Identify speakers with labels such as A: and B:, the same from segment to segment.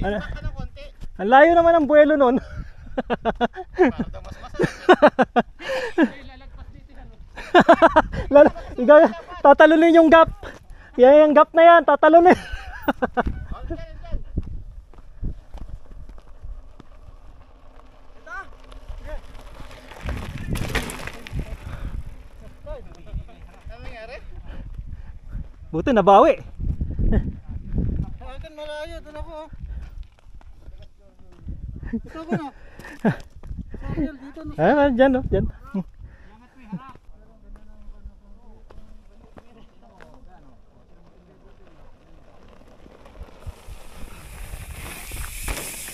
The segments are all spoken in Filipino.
A: Ano? Ang layo naman ang buwelo nun. Ikaw, tatalunin yung gap. Yan yung gap na yan, tatalunin. Buti nabawi.
B: Akin malayo, doon ako. Ito ko na. Sorry, dito na.
A: Ah, dyan no, dyan.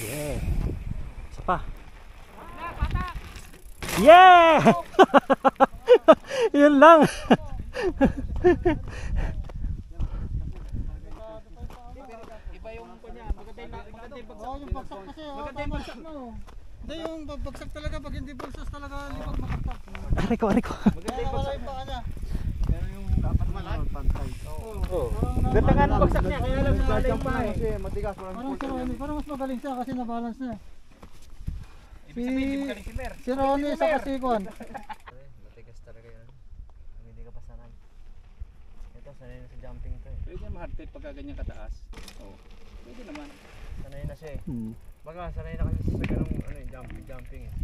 A: Yeah. Isa pa. Yeah! Yun lang.
B: Iba yung kanya, maganda yung bagsak kasi. Maganda yung bagsak mo. Hindi yung bagsak talaga, pag hindi bulsos talaga libag makakap.
A: Ariko.
B: Maganda yung bagsak pa kanya. Pero yung dapat malaki pantay. Oo.
A: Ganda nga ng bagsak niya, kaya lang nalay pa eh.
B: Kasi matigas, parang mas magaling siya kasi nabalance niya. Si Ronnie sa kasikuan.
C: Matigas talaga yan. Hindi ka pa sanay. Ito, sanay na sa jumping to eh.
B: Pwede ma-hardtail pagka ganyan kataas. Oo. Pwede naman.
C: Sanay na siya eh. Baga, sanay na kasi sa ganung jumping eh.